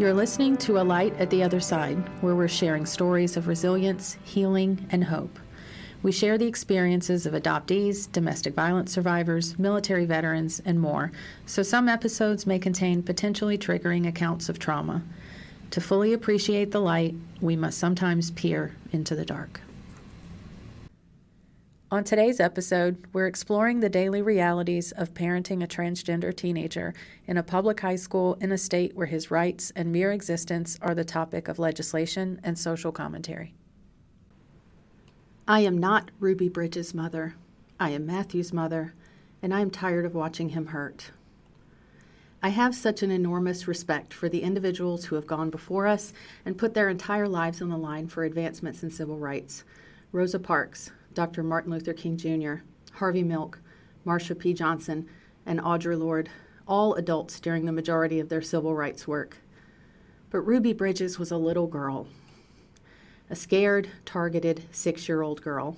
You're listening to A Light at the Other Side, where we're sharing stories of resilience, healing, and hope. We share the experiences of adoptees, domestic violence survivors, military veterans, and more, so some episodes may contain potentially triggering accounts of trauma. To fully appreciate the light, we must sometimes peer into the dark. On today's episode, we're exploring the daily realities of parenting a transgender teenager in a public high school in a state where his rights and mere existence are the topic of legislation and social commentary. I am not Ruby Bridges' mother. I am Matthew's mother, and I am tired of watching him hurt. I have such an enormous respect for the individuals who have gone before us and put their entire lives on the line for advancements in civil rights. Rosa Parks, Dr. Martin Luther King Jr., Harvey Milk, Marsha P. Johnson, and Audre Lorde, all adults during the majority of their civil rights work. But Ruby Bridges was a little girl, a scared, targeted 6-year-old girl.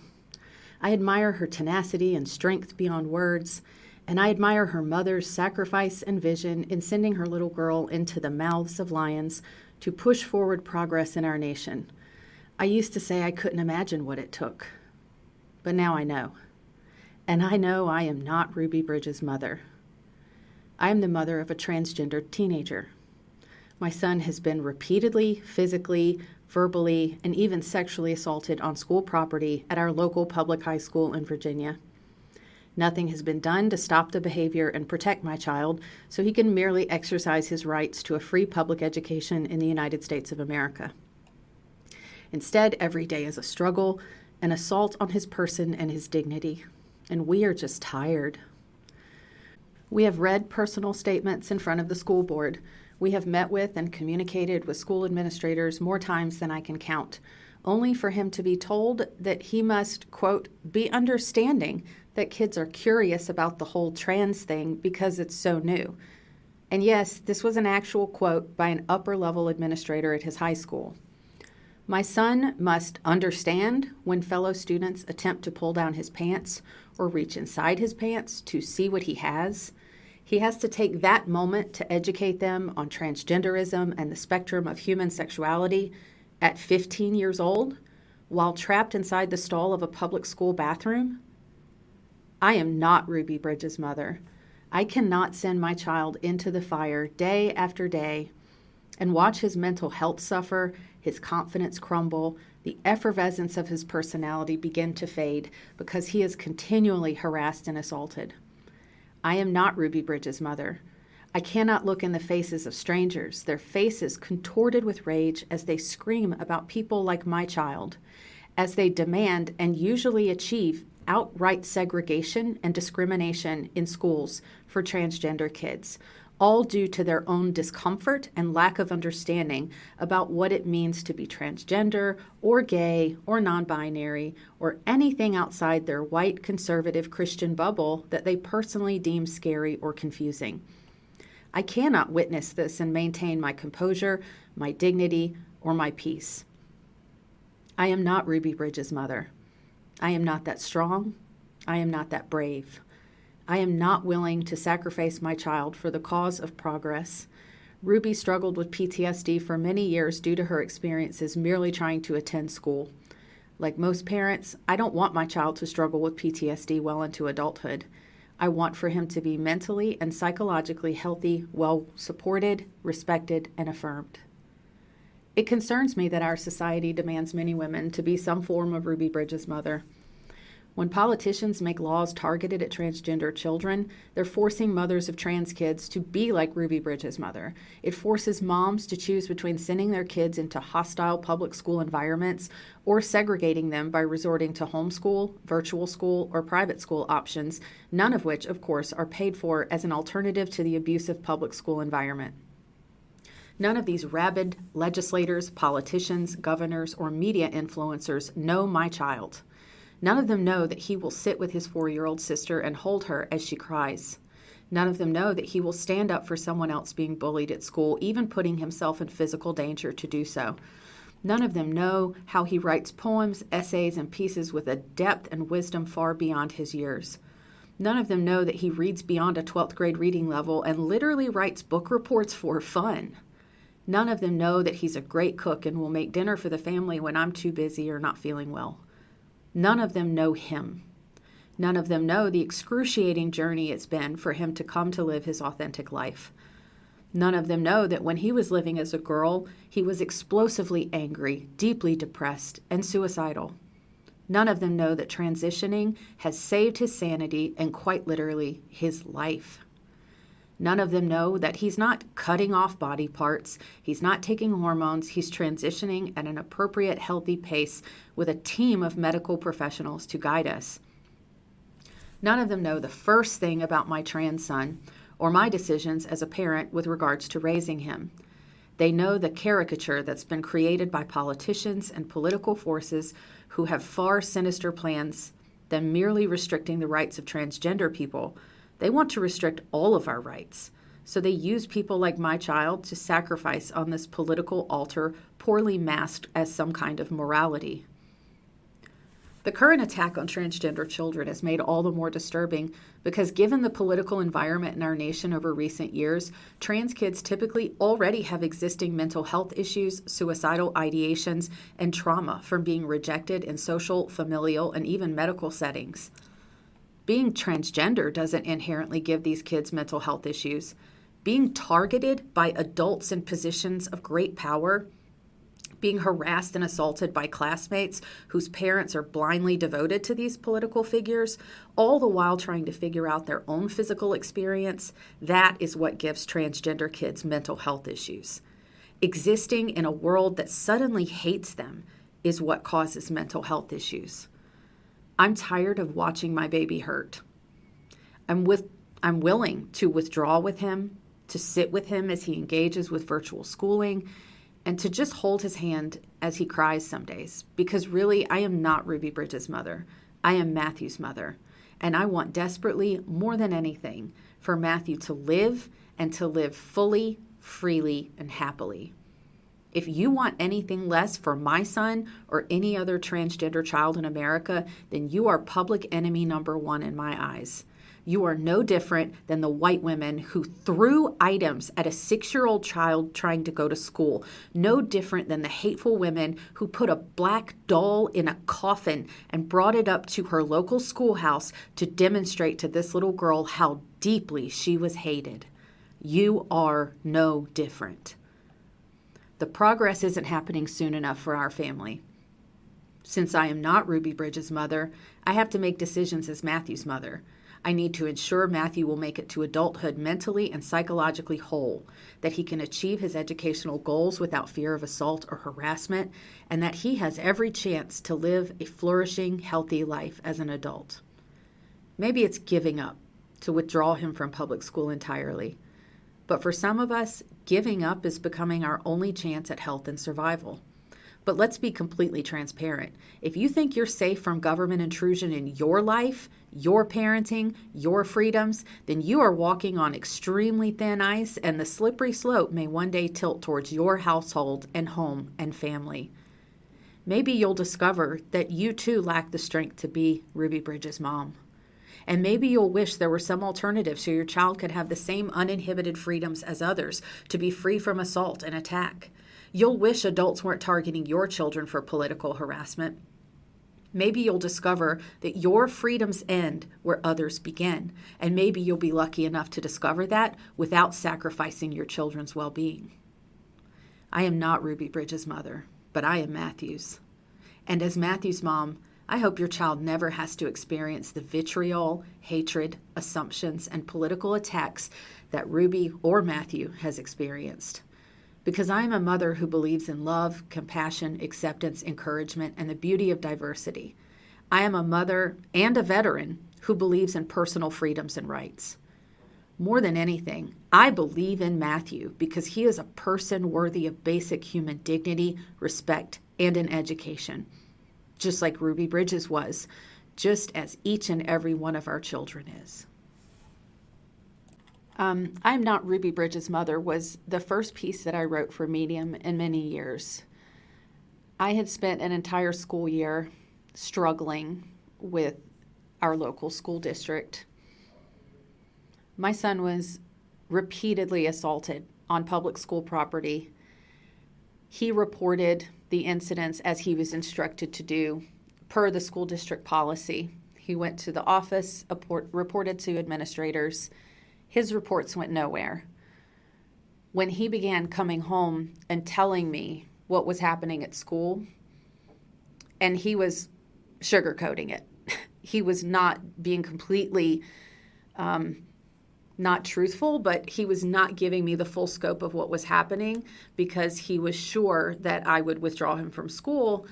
I admire her tenacity and strength beyond words, and I admire her mother's sacrifice and vision in sending her little girl into the mouths of lions to push forward progress in our nation. I used to say I couldn't imagine what it took. But now I know. And I know I am not Ruby Bridges' mother. I am the mother of a transgender teenager. My son has been repeatedly, physically, verbally, and even sexually assaulted on school property at our local public high school in Virginia. Nothing has been done to stop the behavior and protect my child, so he can merely exercise his rights to a free public education in the United States of America. Instead, every day is a struggle, an assault on his person and his dignity, and we are just tired. We have read personal statements in front of the school board. We have met with and communicated with school administrators more times than I can count, only for him to be told that he must, quote, be understanding that kids are curious about the whole trans thing because it's so new. And yes, this was an actual quote by an upper-level administrator at his high school. My son must understand when fellow students attempt to pull down his pants or reach inside his pants to see what he has. He has to take that moment to educate them on transgenderism and the spectrum of human sexuality at 15 years old while trapped inside the stall of a public school bathroom. I am not Ruby Bridges' mother. I cannot send my child into the fire day after day and watch his mental health suffer, his confidence crumble, the effervescence of his personality begin to fade because he is continually harassed and assaulted. I am not Ruby Bridges' mother. I cannot look in the faces of strangers, their faces contorted with rage as they scream about people like my child, as they demand and usually achieve outright segregation and discrimination in schools for transgender kids, all due to their own discomfort and lack of understanding about what it means to be transgender or gay or non-binary or anything outside their white conservative Christian bubble that they personally deem scary or confusing. I cannot witness this and maintain my composure, my dignity, or my peace. I am not Ruby Bridges' mother. I am not that strong. I am not that brave. I am not willing to sacrifice my child for the cause of progress. Ruby struggled with PTSD for many years due to her experiences merely trying to attend school. Like most parents, I don't want my child to struggle with PTSD well into adulthood. I want for him to be mentally and psychologically healthy, well supported, respected, and affirmed. It concerns me that our society demands many women to be some form of Ruby Bridges' mother. When politicians make laws targeted at transgender children, they're forcing mothers of trans kids to be like Ruby Bridges' mother. It forces moms to choose between sending their kids into hostile public school environments or segregating them by resorting to homeschool, virtual school, or private school options, none of which, of course, are paid for as an alternative to the abusive public school environment. None of these rabid legislators, politicians, governors, or media influencers know my child. None of them know that he will sit with his 4-year-old sister and hold her as she cries. None of them know that he will stand up for someone else being bullied at school, even putting himself in physical danger to do so. None of them know how he writes poems, essays, and pieces with a depth and wisdom far beyond his years. None of them know that he reads beyond a 12th grade reading level and literally writes book reports for fun. None of them know that he's a great cook and will make dinner for the family when I'm too busy or not feeling well. None of them know him. None of them know the excruciating journey it's been for him to come to live his authentic life. None of them know that when he was living as a girl, he was explosively angry, deeply depressed, and suicidal. None of them know that transitioning has saved his sanity and quite literally his life. None of them know that he's not cutting off body parts, he's not taking hormones, he's transitioning at an appropriate, healthy pace with a team of medical professionals to guide us. None of them know the first thing about my trans son or my decisions as a parent with regards to raising him. They know the caricature that's been created by politicians and political forces who have far sinister plans than merely restricting the rights of transgender people. They want to restrict all of our rights. So they use people like my child to sacrifice on this political altar, poorly masked as some kind of morality. The current attack on transgender children is made all the more disturbing because given the political environment in our nation over recent years, trans kids typically already have existing mental health issues, suicidal ideations, and trauma from being rejected in social, familial, and even medical settings. Being transgender doesn't inherently give these kids mental health issues. Being targeted by adults in positions of great power, being harassed and assaulted by classmates whose parents are blindly devoted to these political figures, all the while trying to figure out their own physical experience, that is what gives transgender kids mental health issues. Existing in a world that suddenly hates them is what causes mental health issues. I'm tired of watching my baby hurt. I'm willing to withdraw with him, to sit with him as he engages with virtual schooling, and to just hold his hand as he cries some days. Because really, I am not Ruby Bridges' mother. I am Matthew's mother. And I want desperately, more than anything, for Matthew to live and to live fully, freely, and happily. If you want anything less for my son or any other transgender child in America, then you are public enemy number one in my eyes. You are no different than the white women who threw items at a 6-year-old child trying to go to school. No different than the hateful women who put a black doll in a coffin and brought it up to her local schoolhouse to demonstrate to this little girl how deeply she was hated. You are no different. The progress isn't happening soon enough for our family. Since I am not Ruby Bridges' mother, I have to make decisions as Matthew's mother. I need to ensure Matthew will make it to adulthood mentally and psychologically whole, that he can achieve his educational goals without fear of assault or harassment, and that he has every chance to live a flourishing, healthy life as an adult. Maybe it's giving up to withdraw him from public school entirely. But for some of us, giving up is becoming our only chance at health and survival. But let's be completely transparent. If you think you're safe from government intrusion in your life, your parenting, your freedoms, then you are walking on extremely thin ice, and the slippery slope may one day tilt towards your household and home and family. Maybe you'll discover that you too lack the strength to be Ruby Bridges' mom. And maybe you'll wish there were some alternative so your child could have the same uninhibited freedoms as others, to be free from assault and attack. You'll wish adults weren't targeting your children for political harassment. Maybe you'll discover that your freedoms end where others begin, and maybe you'll be lucky enough to discover that without sacrificing your children's well-being. I am not Ruby Bridges' mother, but I am Matthew's. And as Matthew's mom, I hope your child never has to experience the vitriol, hatred, assumptions, and political attacks that Ruby or Matthew has experienced. Because I am a mother who believes in love, compassion, acceptance, encouragement, and the beauty of diversity. I am a mother and a veteran who believes in personal freedoms and rights. More than anything, I believe in Matthew because he is a person worthy of basic human dignity, respect, and an education, just like Ruby Bridges was, just as each and every one of our children is. I'm Not Ruby Bridges' Mother was the first piece that I wrote for Medium in many years. I had spent an entire school year struggling with our local school district. My son was repeatedly assaulted on public school property He reported the incidents as he was instructed to do per the school district policy. He went to the office, reported to administrators. His reports went nowhere. When he began coming home and telling me what was happening at school, and he was sugarcoating it. He was not being completely not truthful, but he was not giving me the full scope of what was happening because he was sure that I would withdraw him from school.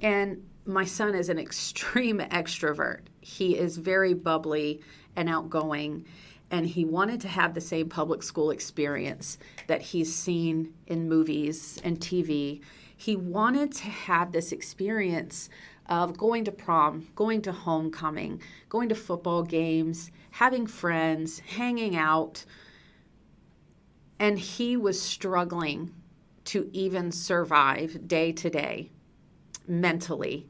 And my son is an extreme extrovert. He is very bubbly and outgoing, and he wanted to have the same public school experience that he's seen in movies and TV. He wanted to have this experience of going to prom, going to homecoming, going to football games, having friends, hanging out. And he was struggling to even survive day to day mentally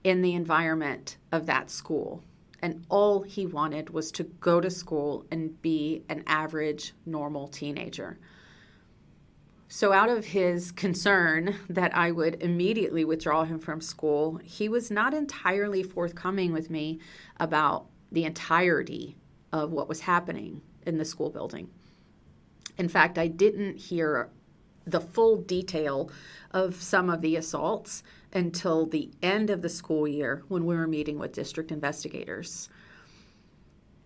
in the environment of that school. And all he wanted was to go to school and be an average, normal teenager. So out of his concern that I would immediately withdraw him from school, he was not entirely forthcoming with me about the entirety of what was happening in the school building. In fact, I didn't hear the full detail of some of the assaults until the end of the school year when we were meeting with district investigators,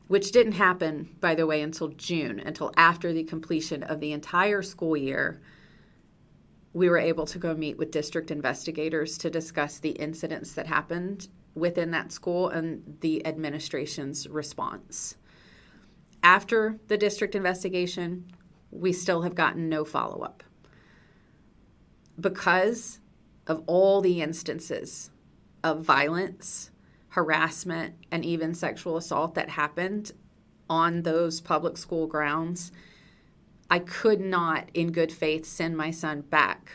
which didn't happen, by the way, until June, until after the completion of the entire school year. We were able to go meet with district investigators to discuss the incidents that happened within that school and the administration's response. After the district investigation, we still have gotten no follow-up. Because of all the instances of violence, harassment, and even sexual assault that happened on those public school grounds, I could not, in good faith, send my son back.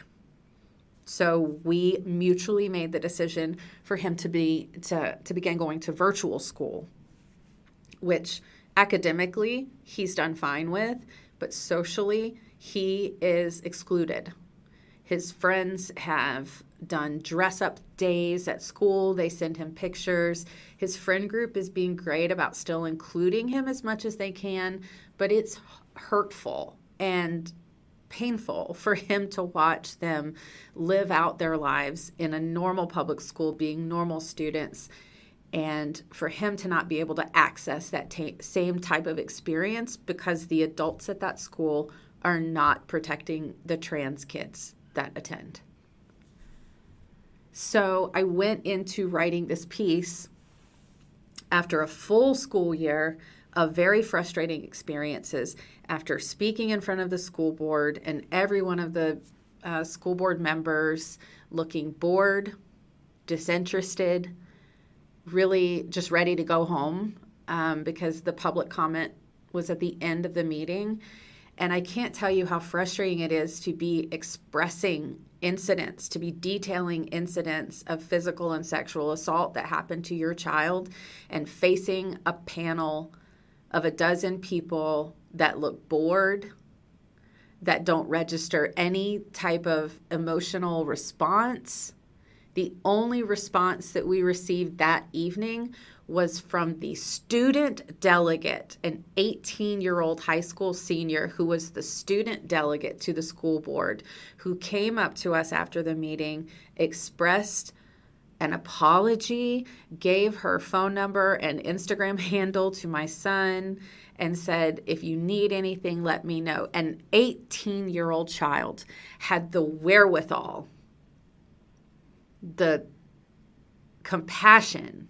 So we mutually made the decision for him to begin going to virtual school, which academically he's done fine with, but socially he is excluded. His friends have done dress-up days at school. They send him pictures. His friend group is being great about still including him as much as they can, but it's hurtful and painful for him to watch them live out their lives in a normal public school, being normal students, and for him to not be able to access that same type of experience because the adults at that school are not protecting the trans kids that attend. So I went into writing this piece after a full school year of very frustrating experiences, after speaking in front of the school board and every one of the school board members looking bored, disinterested, really just ready to go home because the public comment was at the end of the meeting. And I can't tell you how frustrating it is to be expressing incidents, to be detailing incidents of physical and sexual assault that happened to your child and facing a panel of a dozen people that look bored, that don't register any type of emotional response. The only response that we received that evening was from the student delegate, an 18-year-old high school senior who was the student delegate to the school board, who came up to us after the meeting, expressed an apology, gave her phone number and Instagram handle to my son, and said, if you need anything, let me know. An 18-year-old child had the wherewithal, the compassion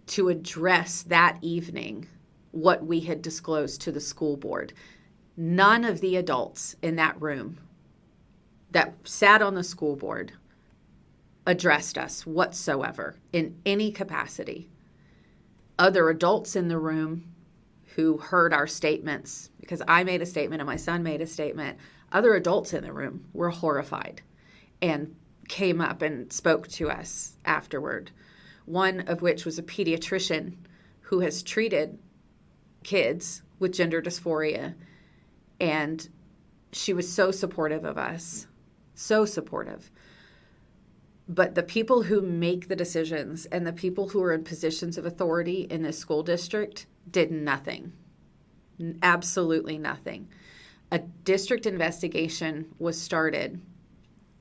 to address that evening what we had disclosed to the school board. None of the adults in that room that sat on the school board addressed us whatsoever in any capacity. Other adults in the room who heard our statements, because I made a statement and my son made a statement, other adults in the room were horrified and came up and spoke to us afterward. One of which was a pediatrician who has treated kids with gender dysphoria, and she was so supportive of us so supportive. But the people who make the decisions and the people who are in positions of authority in this school district did nothing. Absolutely nothing. A district investigation was started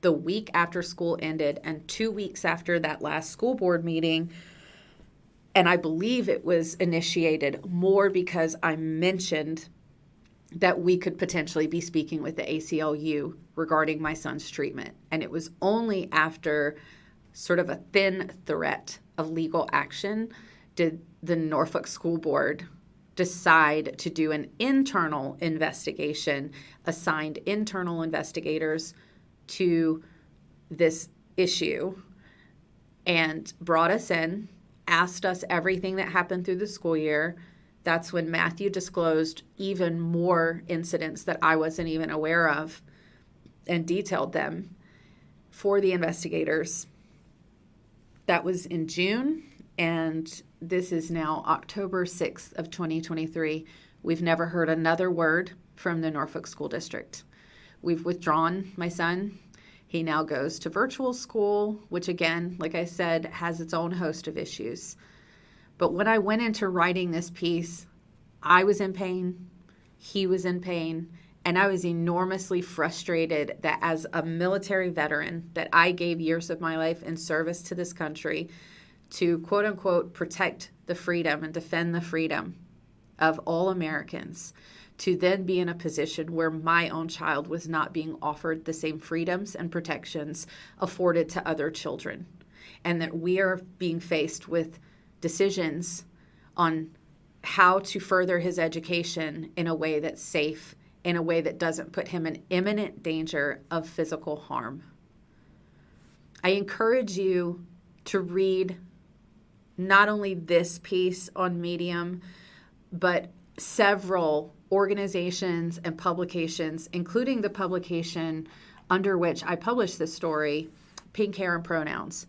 the week after school ended and 2 weeks after that last school board meeting. And I believe it was initiated more because I mentioned that we could potentially be speaking with the ACLU regarding my son's treatment. And it was only after sort of a thin threat of legal action did the Norfolk School Board decide to do an internal investigation, assigned internal investigators to this issue, and brought us in, asked us everything that happened through the school year. That's when Matthew disclosed even more incidents that I wasn't even aware of and detailed them for the investigators. That was in June, and this is now October 6th of 2023. We've never heard another word from the Norfolk School District. We've withdrawn my son. He now goes to virtual school, which again, like I said, has its own host of issues. But when I went into writing this piece, I was in pain, he was in pain, and I was enormously frustrated that as a military veteran, that I gave years of my life in service to this country to quote unquote protect the freedom and defend the freedom of all Americans, to then be in a position where my own child was not being offered the same freedoms and protections afforded to other children, and that we are being faced with decisions on how to further his education in a way that's safe, in a way that doesn't put him in imminent danger of physical harm. I encourage you to read not only this piece on Medium, but several organizations and publications, including the publication under which I published this story, Pink Hair and Pronouns.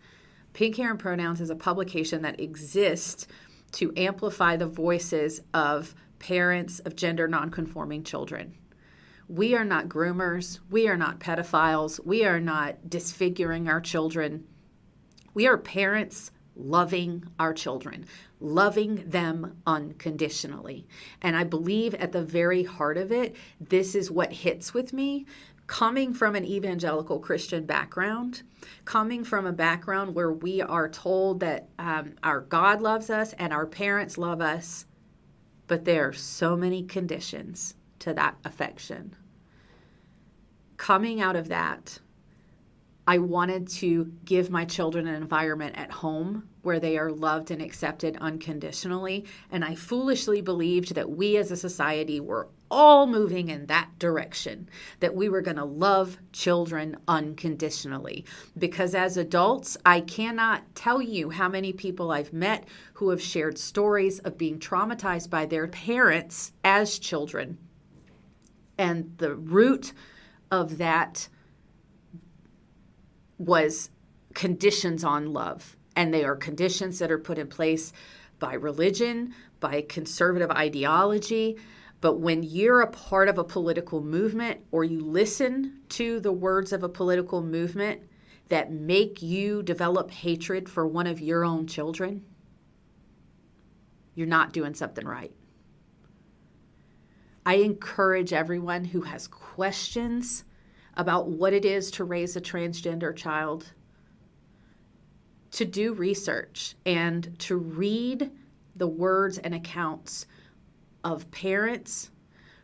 Pink Hair and Pronouns is a publication that exists to amplify the voices of parents of gender nonconforming children. We are not groomers. We are not pedophiles. We are not disfiguring our children. We are parents loving our children, loving them unconditionally. And I believe at the very heart of it, this is what hits with me. Coming from an evangelical Christian background, coming from a background where we are told that our God loves us and our parents love us, but there are so many conditions to that affection. Coming out of that, I wanted to give my children an environment at home where they are loved and accepted unconditionally. And I foolishly believed that we as a society were all moving in that direction, that we were going to love children unconditionally. Because as adults, I cannot tell you how many people I've met who have shared stories of being traumatized by their parents as children. And the root of that was conditions on love. And they are conditions that are put in place by religion, by conservative ideology. But when you're a part of a political movement, or you listen to the words of a political movement that make you develop hatred for one of your own children, you're not doing something right. I encourage everyone who has questions about what it is to raise a transgender child to do research and to read the words and accounts of parents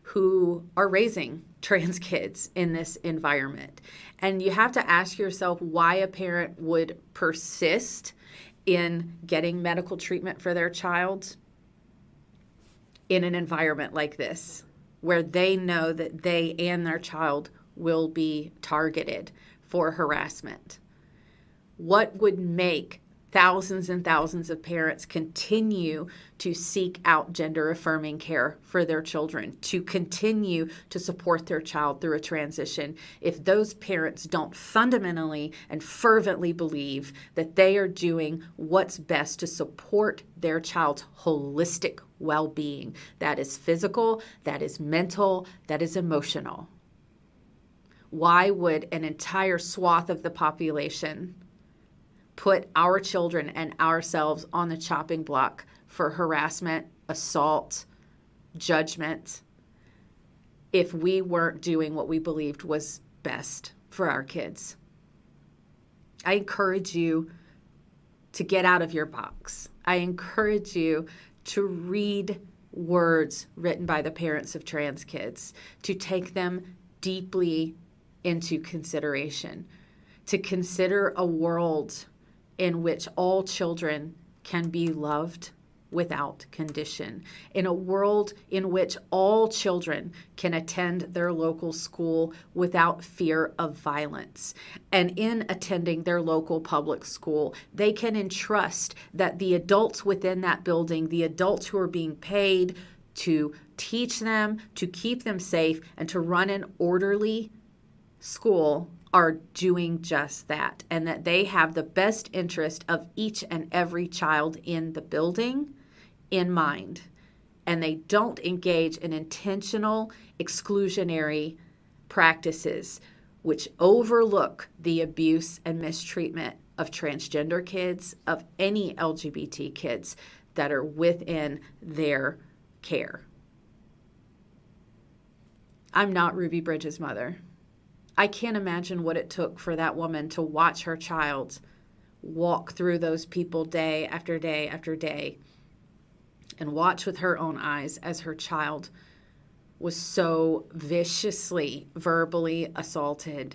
who are raising trans kids in this environment. And you have to ask yourself why a parent would persist in getting medical treatment for their child in an environment like this, where they know that they and their child will be targeted for harassment. What would make thousands and thousands of parents continue to seek out gender-affirming care for their children, to continue to support their child through a transition, if those parents don't fundamentally and fervently believe that they are doing what's best to support their child's holistic well-being? That is physical, that is mental, that is emotional. Why would an entire swath of the population put our children and ourselves on the chopping block for harassment, assault, judgment, if we weren't doing what we believed was best for our kids? I encourage you to get out of your box. I encourage you to read words written by the parents of trans kids, to take them deeply into consideration, to consider a world in which all children can be loved without condition, in a world in which all children can attend their local school without fear of violence. And in attending their local public school, they can entrust that the adults within that building, the adults who are being paid to teach them, to keep them safe, and to run an orderly school, are doing just that, and that they have the best interest of each and every child in the building in mind, and they don't engage in intentional exclusionary practices which overlook the abuse and mistreatment of transgender kids, of any LGBT kids that are within their care. I'm not Ruby Bridges' mother. I can't imagine what it took for that woman to watch her child walk through those people day after day after day and watch with her own eyes as her child was so viciously verbally assaulted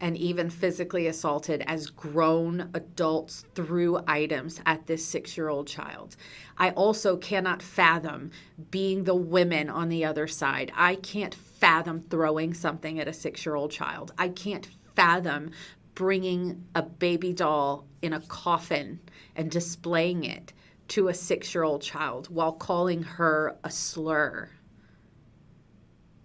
and even physically assaulted as grown adults threw items at this 6-year-old child. I also cannot fathom being the women on the other side. I can't fathom throwing something at a 6-year-old child. I can't fathom bringing a baby doll in a coffin and displaying it to a 6-year-old child while calling her a slur.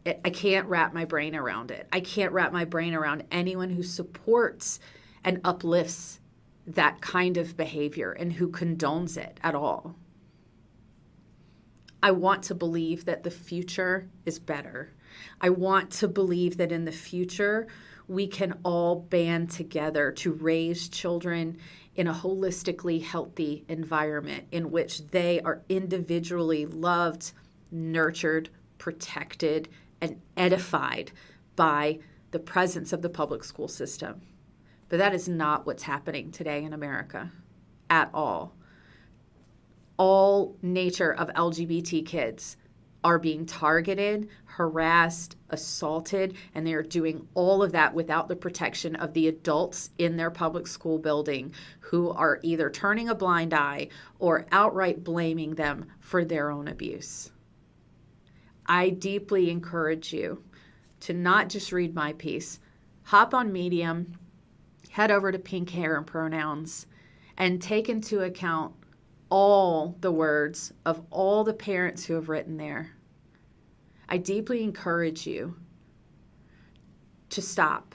I can't wrap my brain around it. I can't wrap my brain around anyone who supports and uplifts that kind of behavior and who condones it at all. I want to believe that the future is better. I want to believe that in the future, we can all band together to raise children in a holistically healthy environment in which they are individually loved, nurtured, protected, and edified by the presence of the public school system. But that is not what's happening today in America at all. All nature of LGBT kids are being targeted, harassed, assaulted, and they are doing all of that without the protection of the adults in their public school building who are either turning a blind eye or outright blaming them for their own abuse. I deeply encourage you to not just read my piece. Hop on Medium, head over to Pink Hair and Pronouns, and take into account all the words of all the parents who have written there. I deeply encourage you to stop.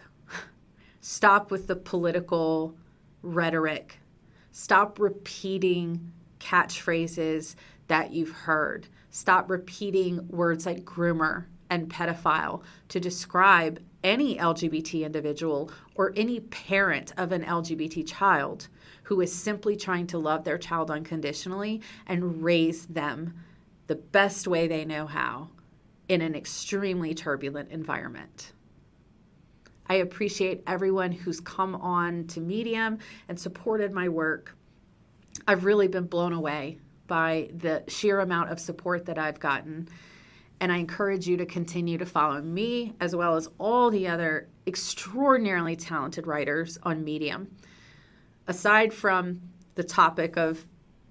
Stop with the political rhetoric. Stop repeating catchphrases that you've heard. Stop repeating words like groomer and pedophile to describe any LGBT individual or any parent of an LGBT child who is simply trying to love their child unconditionally and raise them the best way they know how in an extremely turbulent environment. I appreciate everyone who's come on to Medium and supported my work. I've really been blown away by the sheer amount of support that I've gotten. And I encourage you to continue to follow me as well as all the other extraordinarily talented writers on Medium. Aside from the topic of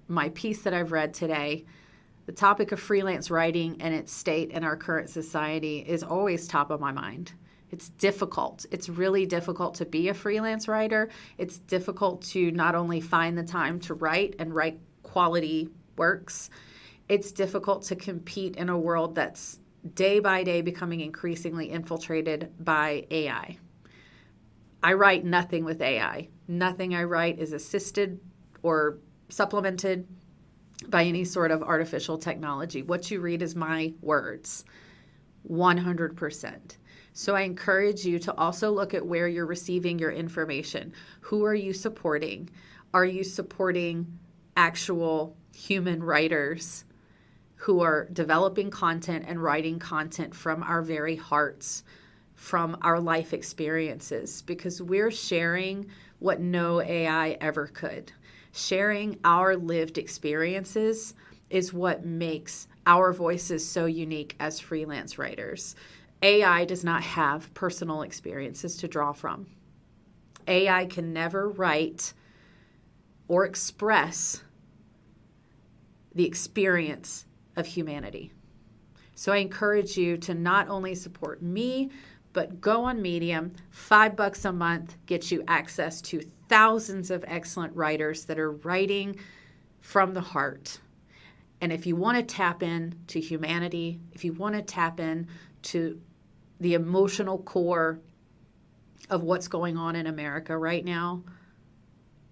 my piece that I've read today, the topic of freelance writing and its state in our current society is always top of my mind. It's difficult. It's really difficult to be a freelance writer. It's difficult to not only find the time to write and write quality works. It's difficult to compete in a world that's day by day becoming increasingly infiltrated by AI. I write nothing with AI. Nothing I write is assisted or supplemented by any sort of artificial technology. What you read is my words, 100%. So I encourage you to also look at where you're receiving your information. Who are you supporting? Are you supporting actual human writers who are developing content and writing content from our very hearts, from our life experiences? Because we're sharing what no AI ever could. Sharing our lived experiences is what makes our voices so unique as freelance writers. AI does not have personal experiences to draw from. AI can never write or express the experience of humanity. So I encourage you to not only support me, but go on Medium. $5 a month gets you access to thousands of excellent writers that are writing from the heart. And if you want to tap in to humanity, if you want to tap in to the emotional core of what's going on in America right now,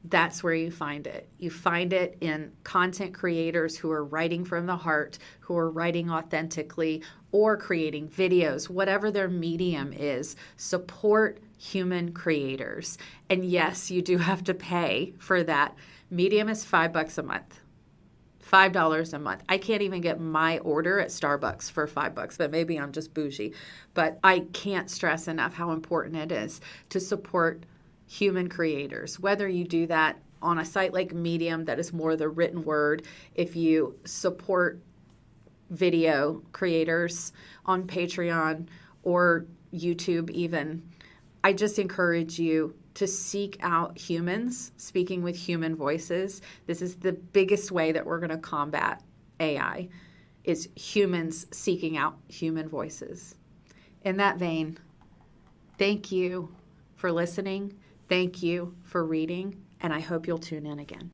that's where you find it. You find it in content creators who are writing from the heart, who are writing authentically, or creating videos, whatever their medium is. Support human creators. And yes, you do have to pay for that. Medium is $5 a month. $5 a month. I can't even get my order at Starbucks for $5, but maybe I'm just bougie. But I can't stress enough how important it is to support human creators, whether you do that on a site like Medium that is more the written word, if you support video creators on Patreon or YouTube even. I just encourage you to seek out humans, speaking with human voices. This is the biggest way that we're going to combat AI, is humans seeking out human voices. In that vein, thank you for listening. Thank you for reading, and I hope you'll tune in again.